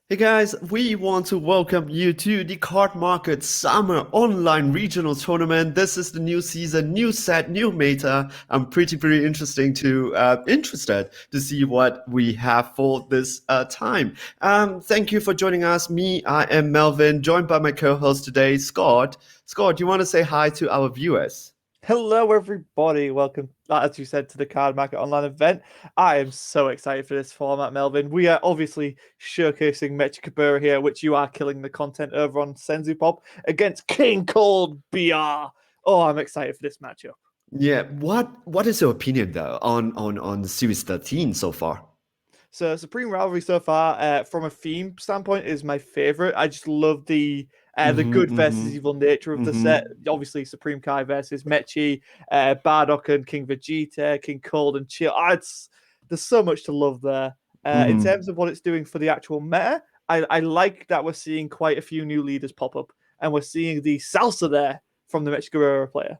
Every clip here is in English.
Hey guys, we want to welcome you to the Cardmarket Summer Online Regional Tournament. This is the new season, new set, new meta. I'm pretty interested to see what we have for this time. Thank you for joining us. I am Melvin, joined by my co-host today, Scott. Scott, do you want to say hi to our viewers? Hello, everybody. Welcome, as you said, to the Card Market Online event. I am so excited for this format, Melvin. We are obviously showcasing Mecha Kabura here, which you are killing the content over on Senzu Pop against King Cold BR. Oh, I'm excited for this matchup. Yeah, what is your opinion though on Series 13 so far? So Supreme Rivalry so far, from a theme standpoint, is my favorite. I just love the good versus evil nature of the set. Mm-hmm. Obviously, Supreme Kai versus Mechi, Bardock and King Vegeta, King Cold and Chill. There's so much to love there. In Mm-hmm. terms of what it's doing for the actual meta, I like that we're seeing quite a few new leaders pop up, and we're seeing the salsa there from the Mechi Guerrero player.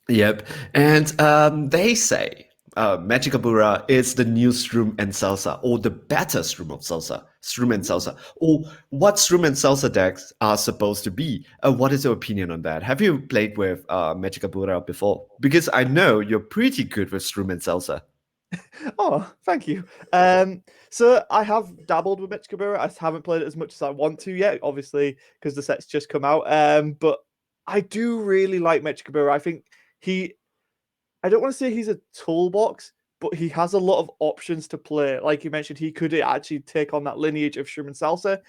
Yep. And they say Magicabura is the new Shroom and Salsa, or the better Shroom and Salsa, or what Shroom and Salsa decks are supposed to be. What is your opinion on that? Have you played with Magicabura before? Because I know you're pretty good with Shroom and Salsa. Oh, thank you. So I have dabbled with Mecha Kabura. I haven't played it as much as I want to yet, obviously, because the set's just come out. But I do really like Mecha Kabura. I think he I don't want to say he's a toolbox, but he has a lot of options to play. Like you mentioned, he could actually take on that lineage of Shroom and Salsa.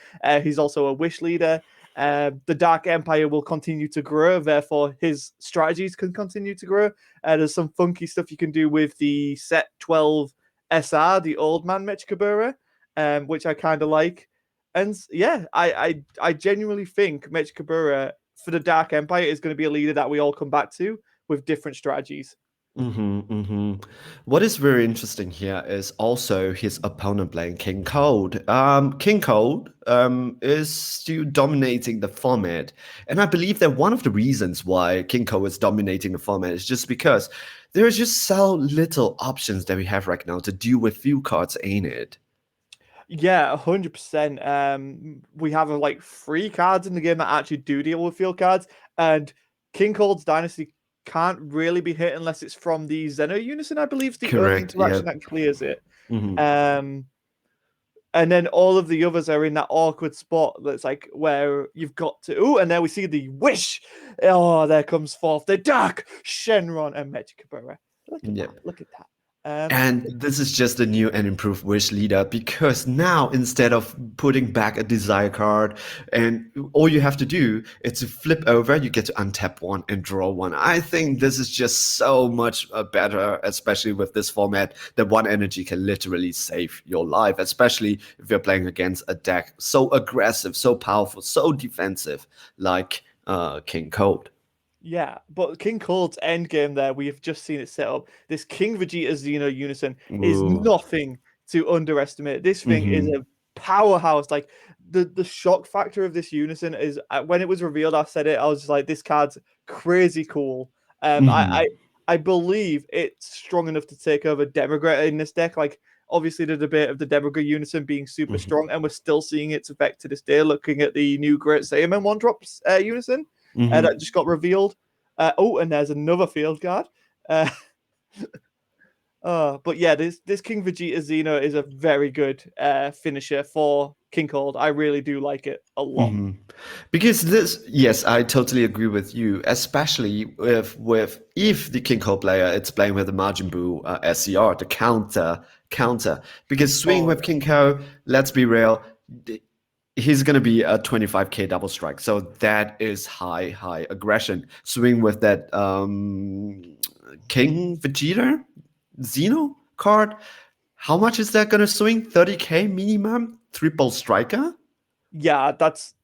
He's also a wish leader. The Dark Empire will continue to grow, therefore his strategies can continue to grow. There's some funky stuff you can do with the set 12 SR, the old man Mechikabura, which I kind of like. And yeah, I genuinely think Mechikabura for the Dark Empire is going to be a leader that we all come back to with different strategies. What is very interesting here is also his opponent playing King Cold. King Cold is still dominating the format, and I believe that one of the reasons why King Cold is dominating the format is just because there is just so little options that we have right now to deal with few cards, ain't it? Yeah, 100%. We have like three cards in the game that actually do deal with field cards, and King Cold's Dynasty can't really be hit unless it's from the Zeno Unison, I believe, is the only Correct. interaction Yep. that clears it. Hmm. Um, and then all of the others are in that awkward spot that's like where you've got to. Oh, and there we see the wish. Oh, there comes forth the Dark Shenron and Magicabura. Look at that! Yep. Look at that! And this is just a new and improved wish leader because now instead of putting back a desire card and all you have to do is to flip over, you get to untap one and draw one. I think this is just so much better, especially with this format, that one energy can literally save your life, especially if you're playing against a deck so aggressive, so powerful, so defensive like King Code. Yeah, but King Cold's end game there, we have just seen it set up. This King Vegeta Xeno Unison is Ooh. nothing to underestimate. This thing is Hmm. a powerhouse. Like the shock factor of this unison is when it was revealed, I said it, I was just like, this card's crazy cool. Um, I, I Hmm. I believe it's strong enough to take over Demigra in this deck. Like obviously the debate of the Demigra unison being super strong, and we're still seeing its effect to this day. Looking at the new Great Saiyaman one drops unison that Hmm. just got revealed. And there's another field guard. Uh, but yeah, this King Vegeta Xeno is a very good finisher for King Cold. I really do like it a lot. Hmm. Because this, yes, I totally agree with you. Especially with if the King Cole player it's playing with the Majin Buu SCR, the counter. Because swing Oh with yeah, King Cole, let's be real, he's gonna be a 25k double strike. So that is high aggression. Swing with that King Vegeta Xeno card. How much is that gonna swing? 30k minimum, triple striker. yeah. That's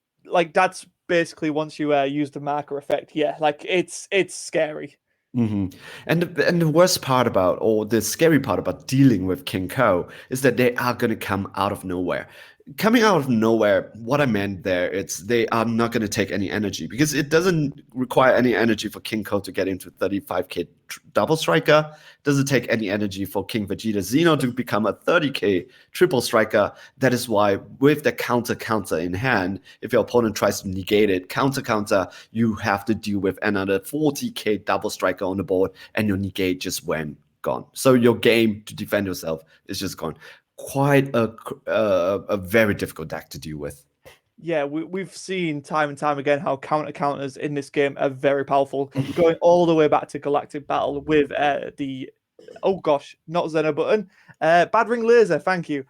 basically once you use the marker effect. Yeah, like it's scary. Hmm. And the worst part about, or the scary part about dealing with King Ko is that they are gonna come out of nowhere. coming out of nowhere, what I meant there, it's they are not going to take any energy because it doesn't require any energy for King Ko to get into 35k double striker. Doesn't take any energy for King Vegeta Xeno to become a 30k triple striker. That is why with the counter in hand, if your opponent tries to negate it, counter, you have to deal with another 40k double striker on the board, and your negate just went gone. So your game to defend yourself is just gone. Quite a very difficult deck to deal with. Yeah, we've seen time and time again how counters in this game are very powerful, going all the way back to Galactic Battle with the oh gosh, not Xeno button, Bad Ring Laser. Thank you.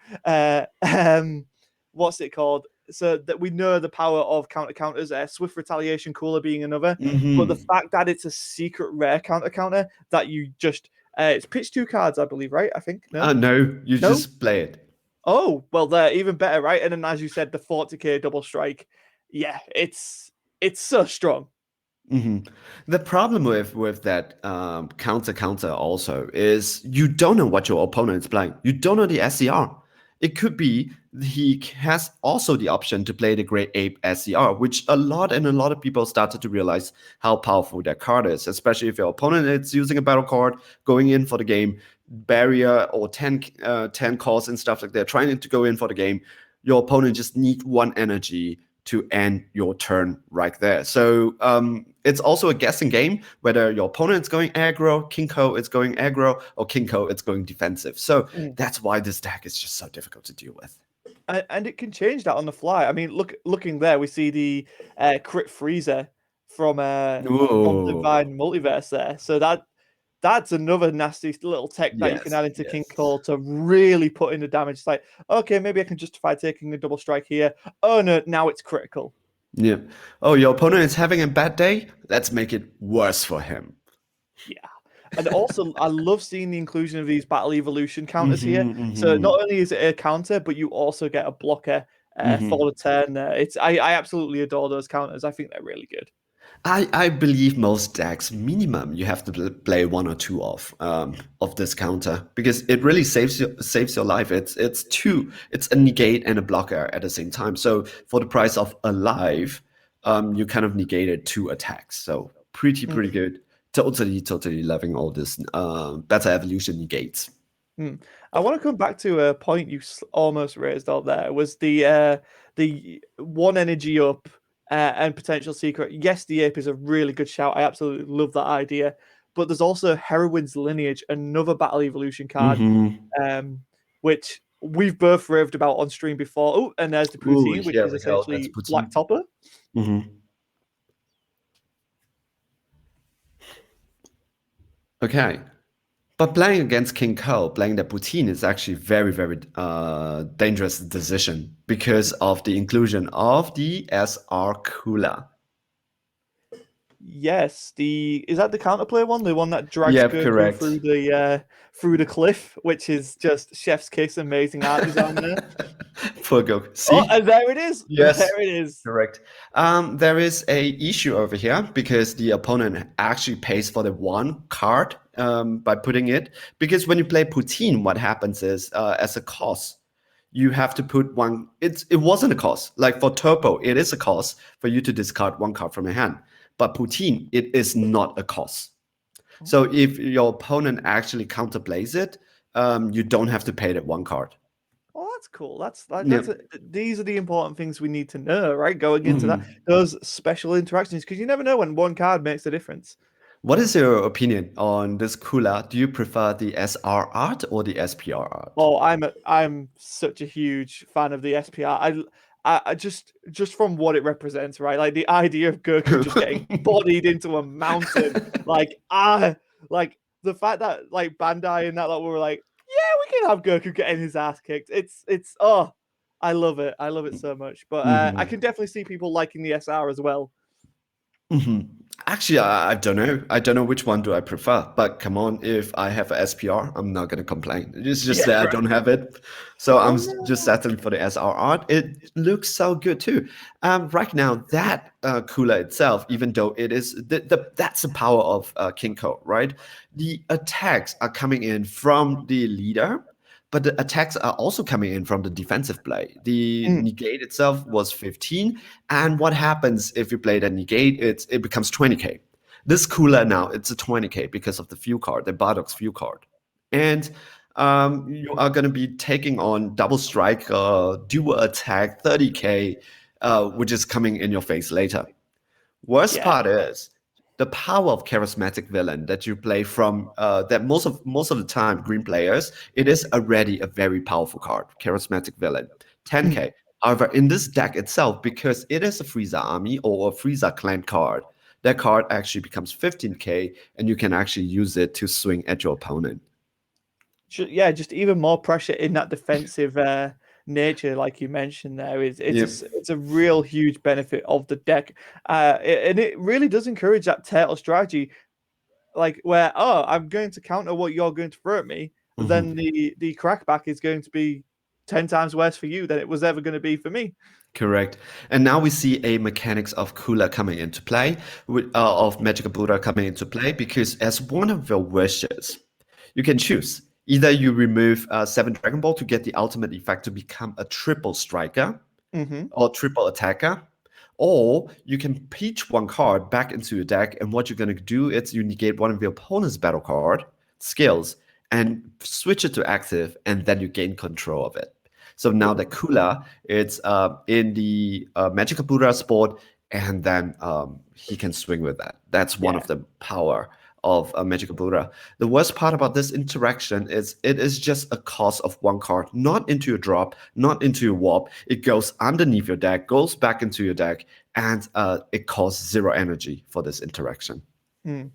What's it called? So that we know the power of counters. Swift Retaliation, Cooler being another, but the fact that it's a secret rare counter that you just it's pitch 2 cards, I believe, right? I think No, you no. just play it. Oh, well, they're even better, right? And then, as you said, the 40k double strike. Yeah, it's so strong. Mm-hmm. The problem with that counter also is you don't know what your opponent is playing. You don't know the SCR. It could be he has also the option to play the Great Ape SCR, which a lot of people started to realize how powerful that card is, especially if your opponent is using a battle card going in for the game, barrier or 10 calls and stuff like that, trying to go in for the game. Your opponent just need one energy to end your turn right there. So it's also a guessing game whether your opponent is going aggro, King Ko is going aggro, or King Ko is going defensive. So that's why this deck is just so difficult to deal with. And it can change that on the fly. I mean, looking there, we see the crit freezer from Ooh. Divine Multiverse there. So that's another nasty little tech that you can Yes, add into King yes. Cole to really put in the damage. It's like, okay, maybe I can justify taking a double strike here. Oh no, now it's critical. Yeah. Oh, your opponent is having a bad day? Let's make it worse for him. Yeah. And also, I love seeing the inclusion of these battle evolution counters here. Mm-hmm, So mm-hmm, not only is it a counter, but you also get a blocker mm-hmm. for the turn. I absolutely adore those counters. I think they're really good. I believe most decks minimum you have to play one or two of this counter because it really saves your life. It's two. It's a negate and a blocker at the same time. So for the price of a life, you kind of negated 2 attacks. So pretty Mm. good. Totally loving all this better evolution negates. Mm. I want to come back to a point you almost raised out there was the one energy up and potential secret. Yes, the ape is a really good shout. I absolutely love that idea. But there's also Heroine's Lineage, another battle evolution card, Mm-hmm. um, which we've both raved about on stream before. Oh, and there's the Ooh, poutine, which here is we go. That's essentially Black Putin. Topper. Mm-hmm. Okay. But playing against King Ko, playing the Poutine is actually very dangerous decision because of the inclusion of the SR Cooler. Yes, the is that the counterplay one, the one that drags Yep, Goku correct. through the cliff, which is just chef's kiss, amazing art design there. Poor Goku. Oh, See? and there it is. Yes, There it is. correct. There is a issue over here because the opponent actually pays for the one card by putting it. Because when you play Poutine, what happens is as a cost, you have to put one. It wasn't a cost. Like for Turbo, it is a cost for you to discard one card from your hand. But Poutine, it is not a cost. So if your opponent actually counterplays it, you don't have to pay that one card. Oh, that's cool. Yep. These are the important things we need to know, right? Going into that, Mhm. those special interactions, because you never know when one card makes a difference. What is your opinion on this cooler? Do you prefer the SR art or the SPR art? Oh, I'm such a huge fan of the SPR. I just from what it represents, right? Like the idea of Goku just getting bodied into a mountain, like like the fact that like Bandai and that like were like, yeah, we can have Goku getting his ass kicked. It's oh, I love it. I love it so much. But I Mhm. can definitely see people liking the SR as well. Mhm. Actually, I don't know. I don't know which one do I prefer. But come on, if I have a SPR, I'm not gonna complain. It's just Yeah, that I right. don't have it, so I'm Oh just no. settling for the SR art. It looks so good too. Right now, that cooler itself, even though it is that's the power of Kinko, right? The attacks are coming in from the leader, but the attacks are also coming in from the defensive play. The Mm, negate itself was 15, and what happens if you play that negate? It becomes 20k. This cooler now it's a 20k because of the fuel card, the Bardock's fuel card, and you are going to be taking on double strike, dual attack, 30k, which is coming in your face later. Worst yeah. part is the power of charismatic villain that you play from that most of the time green players it is already a very powerful card charismatic villain Mm. 10k. However, in this deck itself, because it is a Frieza army or a Frieza clan card, that card actually becomes 15k, and you can actually use it to swing at your opponent. Yeah, just even more pressure in that defensive nature, like you mentioned there, is Yep. it's a real huge benefit of the deck, and it really does encourage that turtle strategy, like where I'm going to counter what you're going to throw at me, then Mhm. the crackback is going to be 10 times worse for you than it was ever going to be for me. Correct. And now we see a mechanics of Cooler coming into play, of Magical Buddha coming into play, because as one of your wishes, you can choose. Either you remove 7 Dragon Ball to get the ultimate effect to become a triple striker Hmm. or triple attacker, or you can pitch one card back into your deck, and what you're going to do is you negate one of your opponent's battle card skills and switch it to active, and then you gain control of it. So now Yeah, the Kula, it's in the Magical Buddha sport, and then he can swing with that. That's one yeah, of the power of Magical Buddha. The worst part about this interaction is it is just a cost of one card, not into your drop, not into your warp. It goes underneath your deck, goes back into your deck, and it costs 0 energy for this interaction. mm.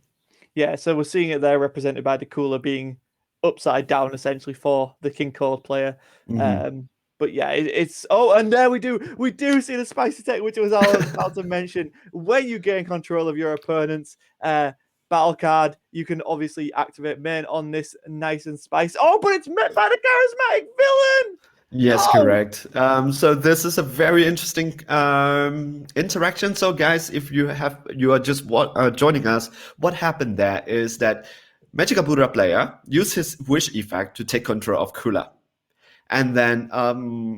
Yeah. So we're seeing it there represented by the cooler being upside down essentially for the King Cold player. Hmm. Um, but yeah, it's and there we do see the spicy tech, which was I was about to mention. When you gain control of your opponent's battle card, you can obviously activate main on this nice and spicy. Oh, but it's met by the charismatic villain. Yes, No. correct. So this is a very interesting interaction. So, guys, if you are just joining us, what happened there is that Magic Buddha player used his wish effect to take control of Kula. And then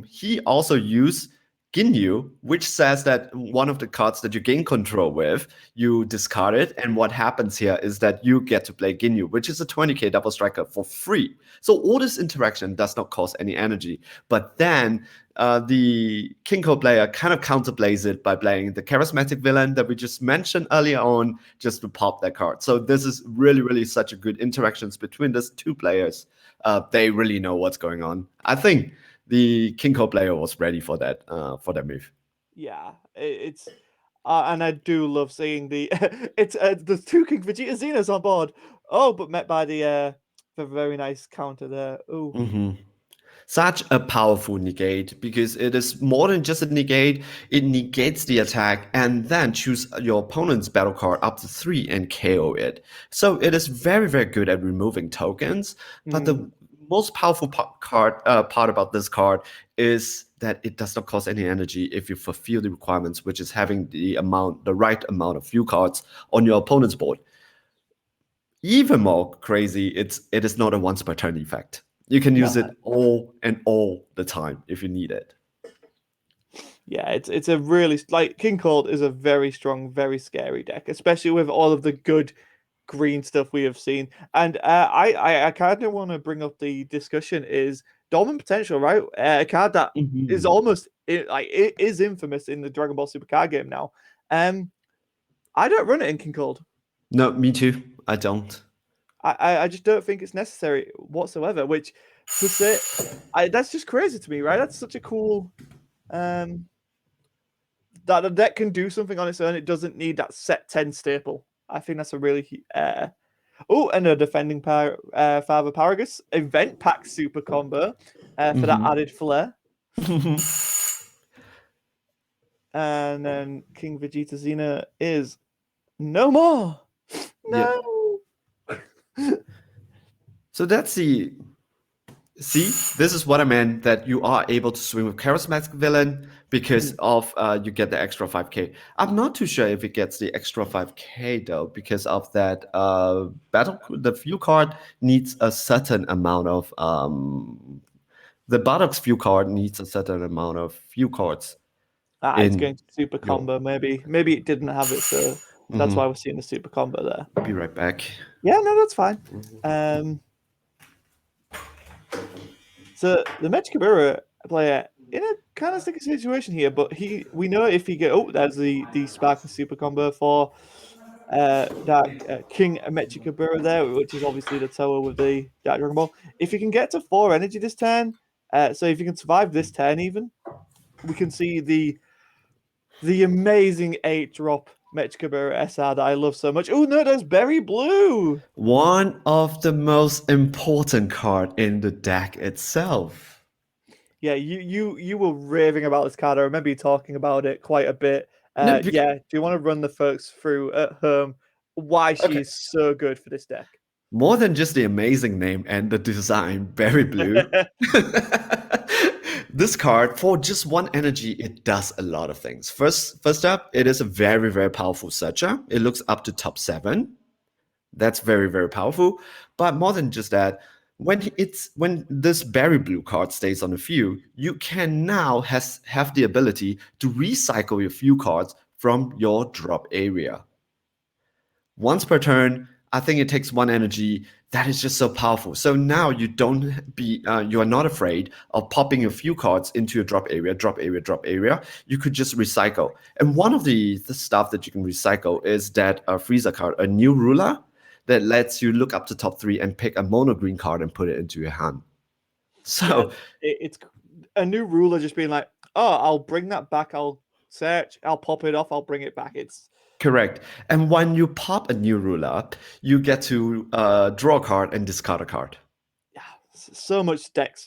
he also used Ginyu, which says that one of the cards that you gain control with, you discard it. And what happens here is that you get to play Ginyu, which is a 20k double striker for free. So all this interaction does not cost any energy. But then the Kinko player kind of counterplays it by playing the charismatic villain that we just mentioned earlier on, just to pop that card. So this is really, really such a good interactions between these two players. They really know what's going on. I think the Kinko player was ready for that move. Yeah, it's and I do love seeing the it's the two King Vegeta Xenos on board. Oh, but met by the very nice counter there. Oh, Mhm. Such a powerful negate because it is more than just a negate. It negates the attack and then choose your opponent's battle card up to 3 and KO it. So it is very, very good at removing tokens. But the mm, most powerful part about this card is that it does not cost any energy if you fulfill the requirements, which is having the right amount of few cards on your opponent's board. Even more crazy, it is not a once per turn effect. You can use no, it all and all the time if you need it. yeah, it's a really like King Cold is a very strong, very scary deck, especially with all of the good green stuff we have seen. And I kind of want to bring up the discussion is Dormant Potential, right? A card that is Mhm. almost like it is infamous in the Dragon Ball Super card game now. Um, I don't run it in King Cold. No, me too. I don't. I just don't think it's necessary whatsoever. Which to say, that's just crazy to me, right? That's such a cool um that the deck can do something on its own. It doesn't need that set 10 staple. I think that's a really oh, and a defending Father Paragus event pack super combo for that Mhm. added flair. And then King Vegeta Xena is no more. Yep. No. So that's the See, this is what I meant that you are able to swing with charismatic villain because Mm, of you get the extra 5k. I'm not too sure if it gets the extra 5k though because of that the view card needs a certain amount of The Bardock's view card needs a certain amount of view cards It's in going to super your. combo. Maybe it didn't have it, so that's why we're seeing the super combo there. Be right back. Yeah, no, that's fine. So the Mechikabura player in a kind of sticky situation here, but we know if he get there's the Spark and super combo for Dark King Mechikabura there, which is obviously the tower with the Dark Dragon Ball. If he can get to 4 energy this turn, so if he can survive this turn even, we can see the amazing 8-drop Mechikabura SR that I love so much. Oh no, there's Berry Blue. One of the most important card in the deck itself. Yeah, you were raving about this card. I remember you talking about it quite a bit. No, Yeah, do you want to run the folks through at home why she okay. is so good for this deck? More than just the amazing name and the design, Berry Blue. This card, for just 1 energy, it does a lot of things. First up, it is a very, very powerful searcher. It looks up to top 7. That's very, very powerful. But more than just that, when this Berry Blue card stays on the field, you can now have the ability to recycle your field cards from your drop area. Once per turn, I think it takes 1 energy. That is just so powerful. So now you are not afraid of popping a few cards into your drop area, drop area, drop area. You could just recycle. And one of the stuff that you can recycle is that Freezer card, a new ruler that lets you look up to top 3 and pick a mono green card and put it into your hand. So it's a new ruler just being like, oh, I'll bring that back. I'll search. I'll pop it off. I'll bring it back. It's correct. And when you pop a new ruler, you get to draw a card and discard a card. so much deck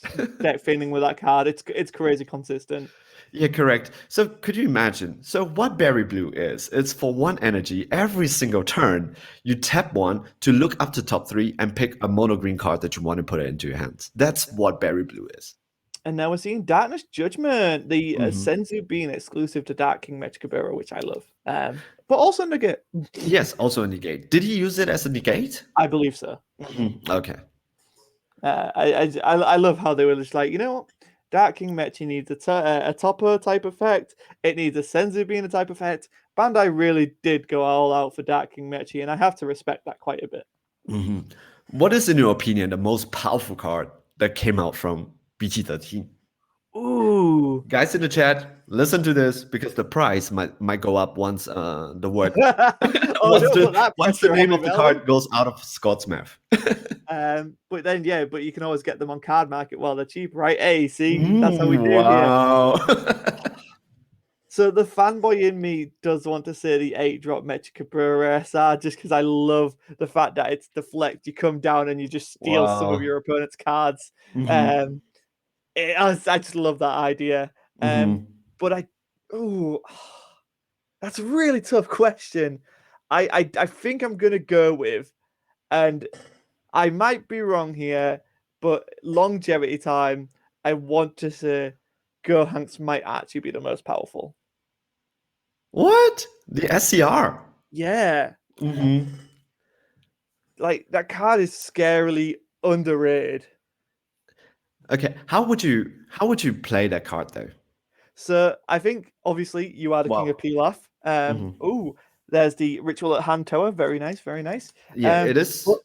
feeling with that card. It's crazy consistent. Yeah, correct. So could you imagine? So what Berry Blue is, it's for 1 energy every single turn. You tap 1 to look up to top 3 and pick a mono green card that you want to put it into your hands. That's what Berry Blue is. And now we're seeing Darkness Judgment, the Senzu being exclusive to Dark King Mechikabura, which I love. But also negate. Yes, also a negate. Did he use it as a negate? I believe so. Okay. I love how they were just like, you know what? Dark King Mechi needs a topper type effect. It needs a Senzu being a type effect. Bandai really did go all out for Dark King Mechi, and I have to respect that quite a bit. What is, in your opinion, the most powerful card that came out from BT13? Ooh. Guys in the chat, listen to this because the price might go up once the word once the name of the card goes out of Scott's mouth. But then but you can always get them on Cardmarket while they're cheap, right? Hey, see, that's how we do wow. here. So the fanboy in me does want to say the 8-drop Mechikabura SR just because I love the fact that it's deflect. You come down and you just steal some of your opponent's cards. I just love that idea. But that's a really tough question. I think I'm gonna go with, and I might be wrong here, but longevity time, I want to say Gohanks might actually be the most powerful. What? The SCR? Yeah. Like that card is scarily underrated. Okay, how would you play that card though? So I think obviously you are the King of Pilaf. There's the Ritual at Hand Tower. Very nice, very nice. Yeah, it is. But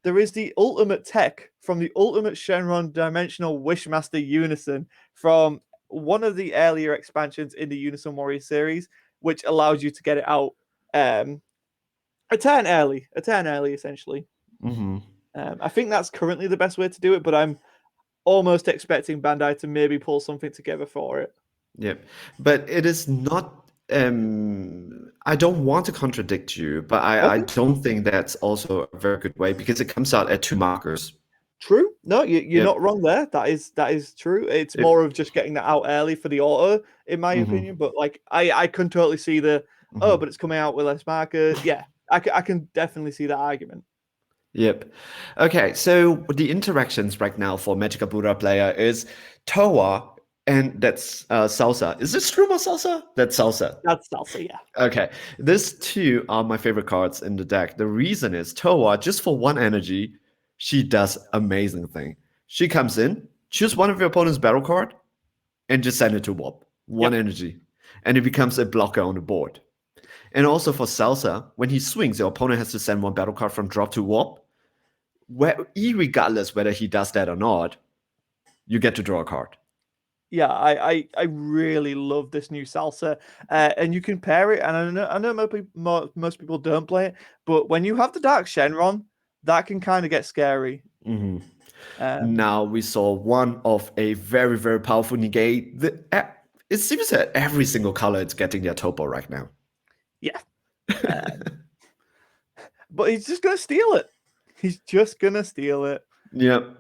there is the ultimate tech from the Ultimate Shenron Dimensional Wishmaster Unison from one of the earlier expansions in the Unison Warrior series, which allows you to get it out a turn early, essentially. I think that's currently the best way to do it, but I'm almost expecting Bandai to maybe pull something together for it. Yep, but it is not. I don't want to contradict you, but I don't think that's also a very good way because it comes out at 2 markers. True. No, you're not wrong there. That is true. It's more of just getting that out early for the auto, in my opinion. But like, I can totally see but it's coming out with less markers. Yeah, I can definitely see that argument. Yep. Okay, so the interactions right now for Mechikabura player is Toa, and that's Salsa. Is this Strum or Salsa? That's Salsa. That's Salsa, yeah. Okay, these 2 are my favorite cards in the deck. The reason is Toa, just for 1 energy, she does amazing thing. She comes in, choose one of your opponent's battle card and just send it to Warp. One Yep. energy. And it becomes a blocker on the board. And also for Salsa, when he swings, your opponent has to send one battle card from drop to Warp. Where, regardless whether he does that or not, you get to draw a card. Yeah, I really love this new salsa, and you can pair it. And I know most people don't play it, but when you have the Dark Shenron, that can kind of get scary. Mhm. Um, Now we saw one of a very, very powerful negate. It seems that every single color is getting their topo right now. yeah, um, but he's just gonna steal it. He's just gonna steal it. Yep.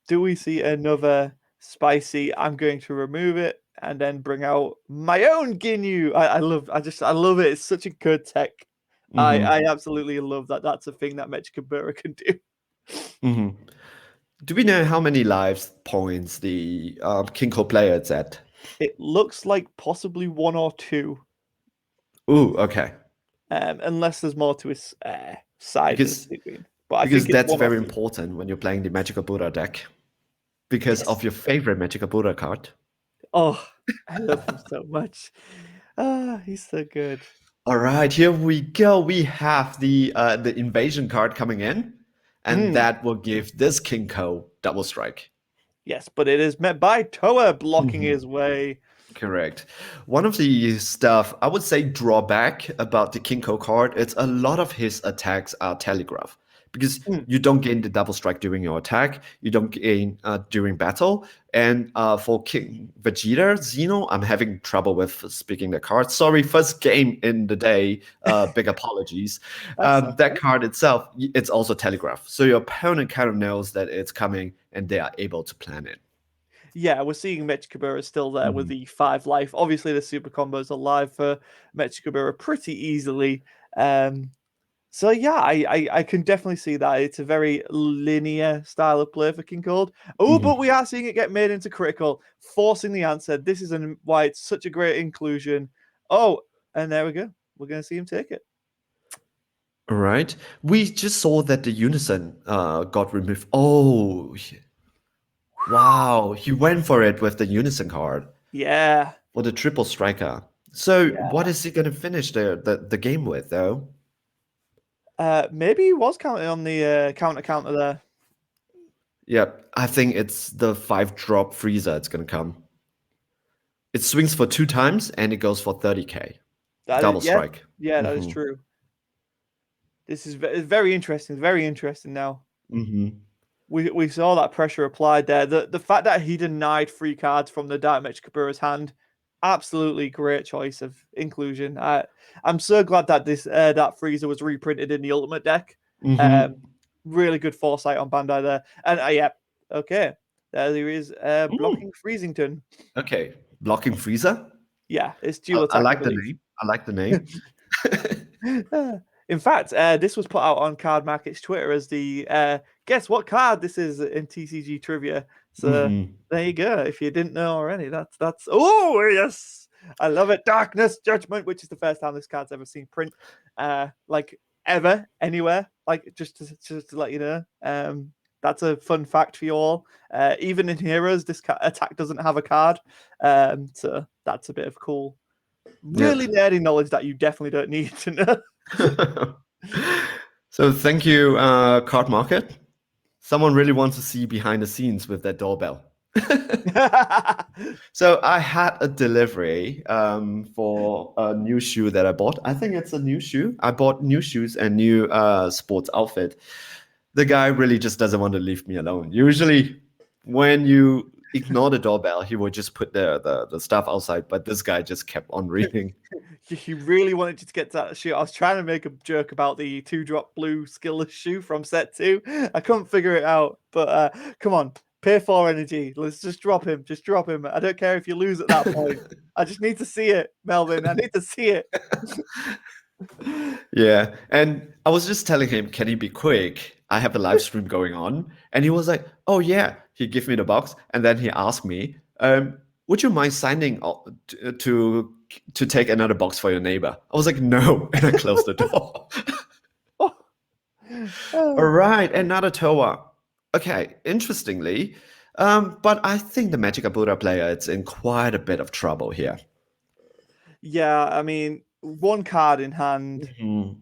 Do we see another spicy? I'm going to remove it and then bring out my own Ginyu. I love it. It's such a good tech. I Hmm. absolutely love that. That's a thing that Mechikabura can do. Hmm. Do we know how many lives points the Kinko player is at? It looks like possibly one or two, Ooh, okay. unless there's more to his side in the Because screen. But I because think it's that's one or very two. important when you're playing the Magical Buddha deck. Because of Yes. your favorite Magical Buddha card. Oh, I love him so much. Ah, he's so good. All right, here we go. We have the invasion card coming in, and Mm, that will give this Kinko double strike. yes, but it is met by Toa blocking Mhm. his way. Correct. One of the stuff I would say drawback about the Kinko card, it's a lot of his attacks are telegraph because Mm, you don't gain the double strike during your attack, you don't gain during battle, and for King Vegeta Xeno, I'm having trouble with speaking the card. Sorry, first game in the day. Big apologies. that's That okay. card itself, it's also telegraph, so your opponent kind of knows that it's coming, and they are able to plan it. Yeah, we're seeing Mechikabura still there with Mhm. the 5 life. Obviously, the super combos are live for Mechikabura pretty easily. Um, so yeah, I can definitely see that. It's a very linear style of play for King Cold. Oh, but we Mhm. are seeing it get made into critical, forcing the answer. This is why it's such a great inclusion. Oh, and there we go. We're going to see him take it. All right. We just saw that the unison got removed. Oh, wow. He went for it with the unison card Yeah, for the triple striker. So yeah. what is he going to finish the game with, though? Maybe he was counting on the counter there. Yep. I think it's the 5-drop freezer it's going to come. It swings for 2 times and it goes for 30k. That is, Double yeah, strike. yeah, that is Hmm. true. This is very interesting. Very interesting now. Hmm. We saw that pressure applied there. The fact that he denied free cards from the Dark Mitch Kabura's hand, absolutely great choice of inclusion. I'm so glad that this that freezer was reprinted in the Ultimate deck. Um, Hmm. really good foresight on Bandai there. And yeah, okay, there is Mm. blocking Freezington. Okay. Blocking freezer? Yeah, it's dual I attack, I like the believe. name. I like the name. In fact, this was put out on Cardmarket's Twitter as the guess what card this is in TCG trivia. So Hmm. there you go. If you didn't know already, that's oh yes, I love it. Darkness Judgment, which is the first time this card's ever seen print, like ever anywhere. Like just to let you know, that's a fun fact for you all. Even in Heroes, this attack doesn't have a card, so that's a bit of cool really Yep. nerdy knowledge that you definitely don't need to know. So thank you, Card Market. Someone really wants to see behind the scenes with that doorbell. So I had a delivery for a new shoe that I bought. I think it's a new shoe. I bought new shoes and new sports outfit. The guy really just doesn't want to leave me alone. Usually, when you ignore the doorbell, he would just put the stuff outside. But this guy just kept on reading. You really wanted you to get to that shoe. I was trying to make a joke about the 2-drop blue skillless shoe from set 2. I couldn't figure it out. But come on, pay 4 energy. Let's just drop him. Just drop him. I don't care if you lose at that point. I just need to see it, Melvin. I need to see it. Yeah. And I was just telling him, can he be quick? I have a live stream going on. And he was like, oh, yeah. He gave me the box. And then he asked me, would you mind signing to take another box for your neighbor? I was like, no. And I closed the door. Oh, All oh. right. Another Toa. Okay. Interestingly, But I think the Magic Buddha player is in quite a bit of trouble here. Yeah, I mean, one card in hand, Hmm.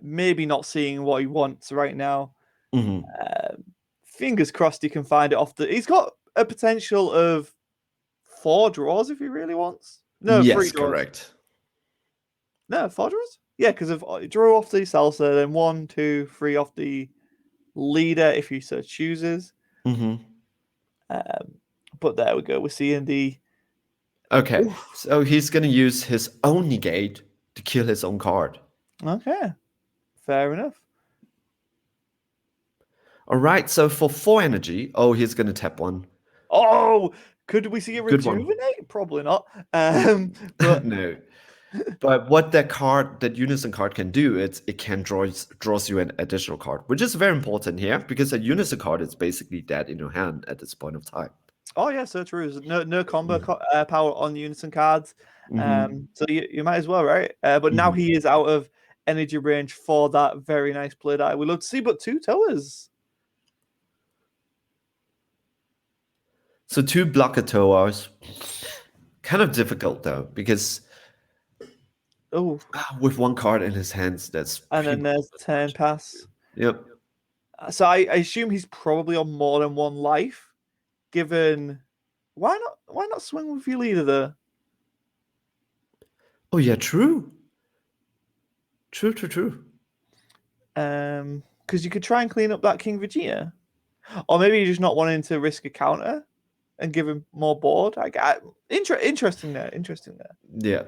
maybe not seeing what he wants right now. Hmm. Um, Fingers crossed he can find it off the. He's got a potential of 4 draws if he really wants. No, three Yes, draws. correct. No, 4 draws. Yeah, because of draw off the salsa, then 1, 2, 3 off the leader if he so chooses. Hmm. Um, but there we go. We're seeing the. Okay, Oof. so he's gonna use his own negate to kill his own card. Okay, fair enough. All right, so for 4 energy, oh, he's gonna tap one. Oh, could we see a Good one. rejuvenate? Probably not. But No. But what that card, that unison card can do, it can draws you an additional card, which is very important here because a unison card is basically dead in your hand at this point of time. oh yeah, so true. There's no combo power on unison cards. Mm-hmm. So you might as well, right? But now Mm-hmm. he is out of energy range for that very nice play that we love to see. But 2 towers. So 2 blocker towers, kind of difficult though because Oh, with one card in his hands, that's and pretty then much there's turn pass. yep. So I assume he's probably on more than one life. Given why not swing with your leader there? Oh yeah, true, true, true, true. Because you could try and clean up that King Vegeta, or maybe you're just not wanting to risk a counter and give him more board. I got interesting there. Interesting there. Yeah.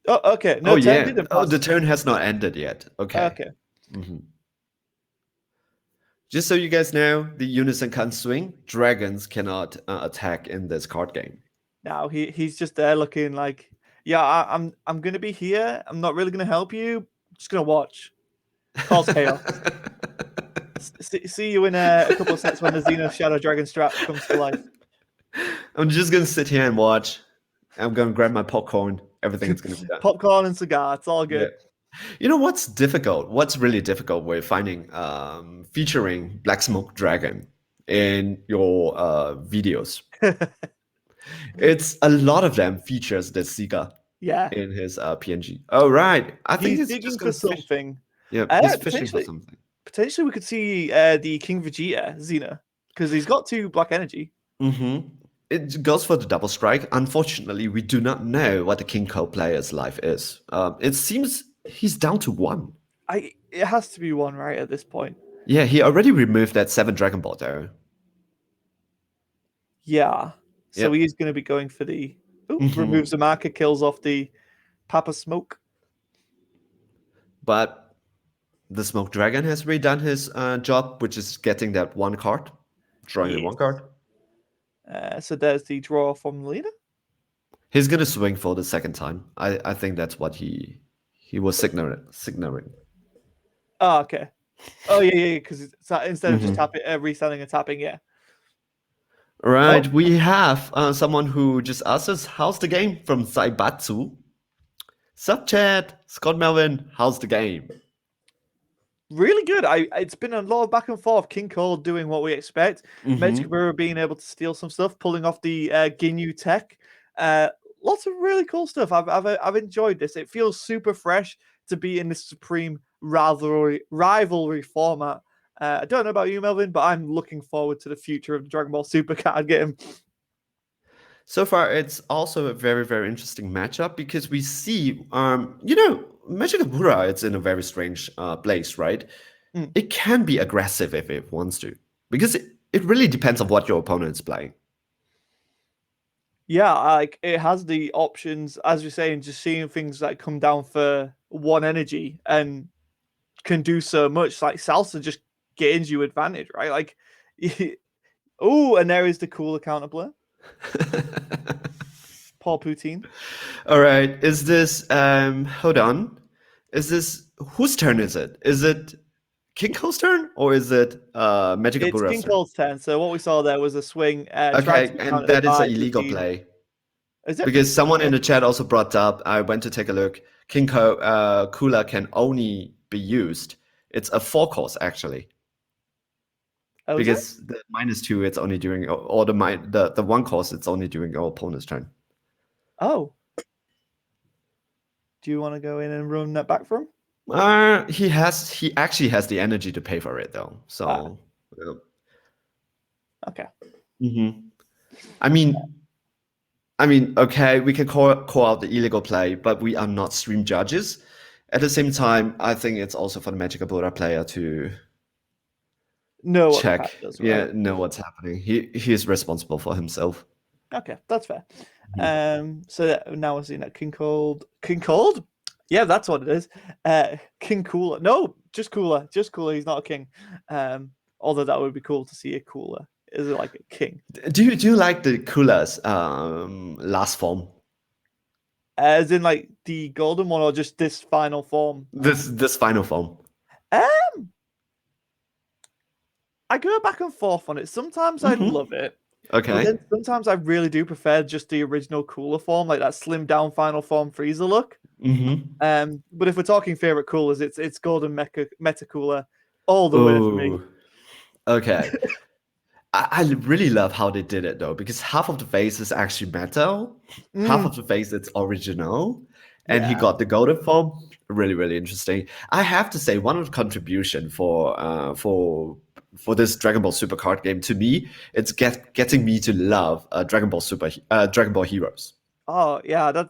Oh, okay. Oh No, turn yeah. didn't Oh, the pass. turn has not ended yet. Okay. Okay. Hmm. Just so you guys know, the unison can swing. Dragons cannot attack in this card game. Now he's just there looking like, yeah, I'm gonna be here. I'm not really gonna help you. I'm just gonna watch. Cause chaos. See you in a couple of sets when the Xeno Shadow Dragon strat comes to life. I'm just gonna sit here and watch. I'm gonna grab my popcorn. Everything's gonna be done. Popcorn and cigar. It's all Yeah. good. You know what's difficult? What's really difficult with finding featuring Black Smoke Dragon in your videos? It's a lot of them features the Sega Yeah, in his PNG. Oh right, I think he's he's just digging for gonna fish. something. Yeah, he's fishing for Potentially, something. potentially we could see the King Vegeta Xena because he's got 2 black energy. Mm-hmm. It goes for the double strike. Unfortunately, we do not know what the King Code player's life is. It seems he's down to 1. It has to be one right at this point. Yeah, he already removed that 7 Dragon Ball though. Yeah, so he Yep. is going to be going for the. Oh, Hmm. removes the marker, kills off the Papa Smoke. But the Smoke Dragon has redone his job, which is getting that 1 card, drawing the 1 Yes. card. So there's the draw from the leader. He's gonna swing for the second time. I think that's what he was signaling. Oh, okay. Oh yeah. Because instead of just Hmm. tapping, reselling and tapping, yeah. Oh, Right, we have someone who just asked us, "How's the game?" from Saibatsu. Sup, chat, Scott Melvin. How's the game? really good. It's been a lot of back and forth. King Cole doing what we expect. Hmm. Medjugorje being able to steal some stuff, pulling off the Ginyu tech. Lots of really cool stuff. I've enjoyed this. It feels super fresh to be in this supreme rivalry format. I don't know about you, Melvin, but I'm looking forward to the future of the Dragon Ball Super card game. So far, it's also a very, very interesting matchup because we see, Magic Bura, it's in a very strange place, right? Mm. It can be aggressive if it wants to, because it really depends on what your opponent is playing. Yeah, like it has the options, as you're saying, just seeing things that come down for 1 energy and can do so much. Like salsa just gains you advantage, right? Like, oh, and there is the cooler counterplay. Paul Poutine. All right, is this, hold on. Is this, whose turn is it? Is it King Cole's turn or is it Magic It's Bura's King turn? Cole's turn. So what we saw there was a swing, tried to Okay, be and countered that is by an illegal Poutine. play. Is it? Because someone in Okay. the chat also brought up, I went to take a look. Kula can only be used. It's a 4 course actually. Oh, is it? because the -2 it's only during or the one cost it's only during your opponent's turn. Oh, do you want to go in and run that back for him? He actually has the energy to pay for it though. Ah, So, uh, okay. mhm. I mean, okay, we can call out the illegal play, but we are not stream judges. At the same time, I think it's also for the Magic Buddha player to Know what the card check, does, right? yeah, know what's happening. He is responsible for himself. Okay, that's fair. Mhm. Now we're seeing that King Cold. King Cold? Yeah, that's what it is. King Cooler. No, just Cooler. Just Cooler. He's not a king. Although that would be cool to see a Cooler. Is it like a king? Do you like the Kula's last form? As in like the golden one or just this final form? This final form. Um, I go back and forth on it. Sometimes I Hmm. love it, but Okay. then sometimes I really do prefer just the original Cooler form, like that slimmed down final form freezer look. Hmm. But if we're talking favorite coolers, it's Golden Meta Cooler all the way for me. Oh, okay. I really love how they did it though, because half of the face is actually metal, half Mm, of the face it's original, and he yeah. got the golden form. Really, really interesting. I have to say, one of the contribution for this Dragon Ball Super card game to me, it's getting me to love Dragon Ball Heroes. Oh yeah,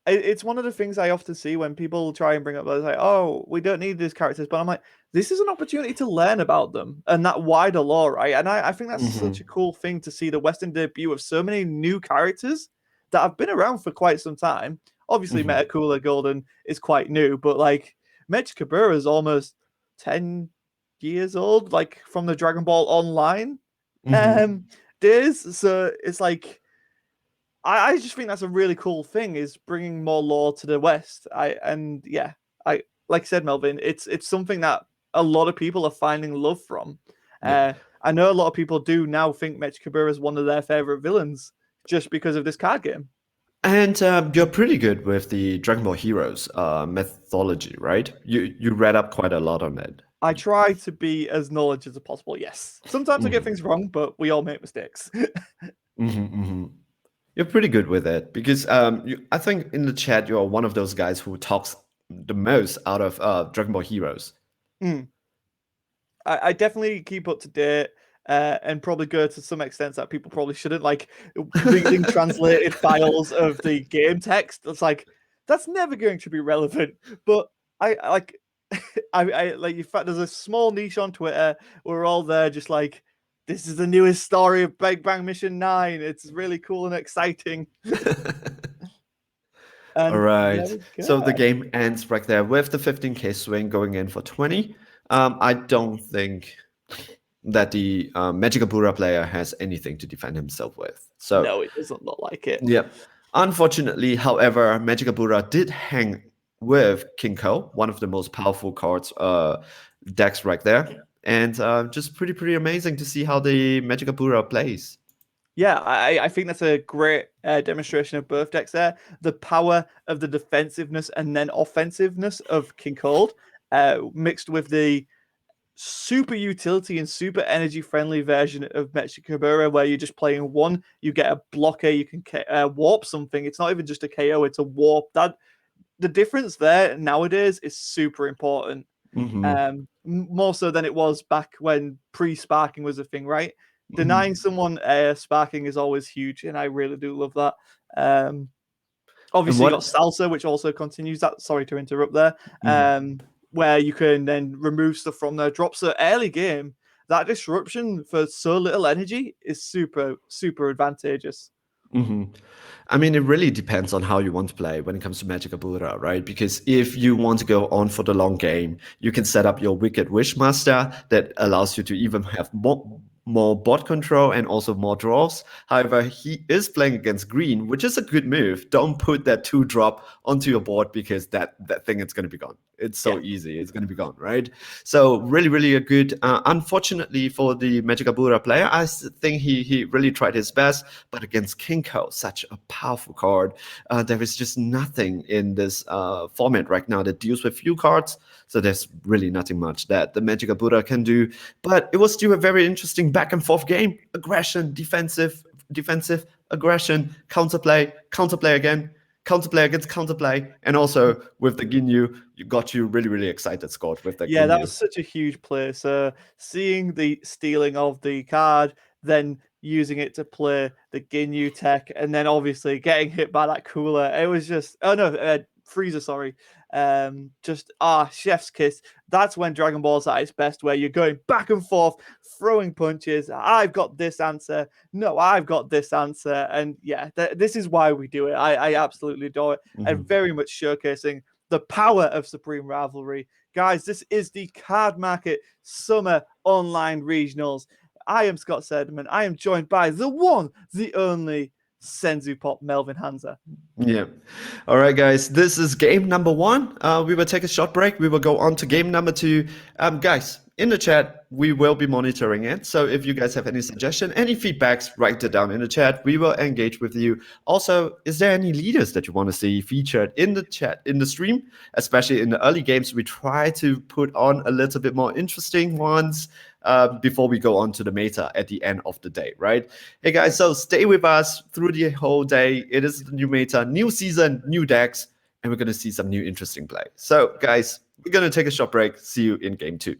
it's one of the things I often see when people try and bring up those like, oh, we don't need these characters, but I'm like, this is an opportunity to learn about them and that wider lore, right? And I think that's such a Hmm. cool thing to see the Western debut of so many new characters that have been around for quite some time. Obviously, Hmm. Metacooler Golden is quite new, but like Mechikabura is almost 10 years old, like from the Dragon Ball Online Hmm. um days. So it's like I just think that's a really cool thing is bringing more lore to the West. I like I said, Melvin, it's something that a lot of people are finding love from. Yep. I know a lot of people do now think Mechikabura is one of their favorite villains just because of this card game. And you're pretty good with the Dragon Ball Heroes mythology, right? You read up quite a lot on it. I try to be as knowledgeable as possible. Yes, sometimes I get Hmm. things wrong, but we all make mistakes. Hmm. Hmm. You're pretty good with it because I think in the chat you're one of those guys who talks the most out of Dragon Ball Heroes. Mm. I definitely keep up to date and probably go to some extent that people probably shouldn't, like reading translated files of the game text. It's like that's never going to be relevant. But I like I like in fact there's a small niche on Twitter where we're all there just like this is the newest story of Big Bang Mission 9. It's really cool and exciting. All And there right. we So the go. game ends right there with the 15K swing going in for 20. I don't think that the Magicabura player has anything to defend himself with. So, No, it doesn't look like it. yeah. Unfortunately, however, Magicabura did hang with Kinko, one of the most powerful cards decks right there. And just pretty amazing to see how the Magicabura plays. Yeah, I think that's a great demonstration of both decks there. The power of the defensiveness and then offensiveness of King Cold, mixed with the super utility and super energy friendly version of Mechikabura, where you're just playing one, you get a blocker, you can warp something. It's not even just a KO, it's a warp. That the difference there nowadays is super important. Hmm. More so than it was back when pre-sparking was a thing, right? Denying Hmm. someone sparking is always huge, and I really do love that. And Obviously, you got what? salsa, which also continues that. Sorry to interrupt there. Mhm. Where you can then remove stuff from their drops. So early game, that disruption for so little energy is super advantageous. Hmm. I mean, it really depends on how you want to play when it comes to Magic Buddha, right? Because if you want to go on for the long game, you can set up your Wicked Wishmaster that allows you to even have more bot control and also more draws. However, he is playing against green, which is a good move. Don't put that 2-drop onto your board because that thing is going to be gone. It's so Yeah. easy. It's going to be gone, right? So really, really a good. Unfortunately for the Magicabura player, think he really tried his best, but against Kinko, such a powerful card, there is just nothing in this format right now that deals with few cards. So there's really nothing much that the Magicabura can do. But it was still a very interesting back and forth game. Aggression, defensive, aggression, counterplay again, counterplay against counterplay, and also with the Ginyu, you got you really, really excited, Scott, with that Yeah, that Ginyu. was such a huge play. So seeing the stealing of the card, then using it to play the Ginyu tech, and then obviously getting hit by that cooler. It was just freezer, sorry. Just chef's kiss. That's when Dragon Ball's at its best, where you're going back and forth, throwing punches. I've got this answer. No, I've got this answer. And yeah, this is why we do it. I absolutely adore it, and very much showcasing the power of Supreme Rivalry. Guys, this is the Cardmarket Summer Online Regionals. I am Scott Sedman. I am joined by the one, the only Senzu Pop Melvin Hansa. Yeah. All right, guys. This is game number 1. We will take a short break. We will go on to game number 2. Guys, in the chat, we will be monitoring it. So if you guys have any suggestion, any feedbacks, write it down in the chat. We will engage with you. Also, is there any leaders that you want to see featured in the chat, in the stream? Especially in the early games, we try to put on a little bit more interesting ones before we go on to the meta at the end of the day, right? Hey guys, so stay with us through the whole day. It is the new meta, new season, new decks, and we're going to see some new interesting play. So guys, we're going to take a short break. See you in game 2.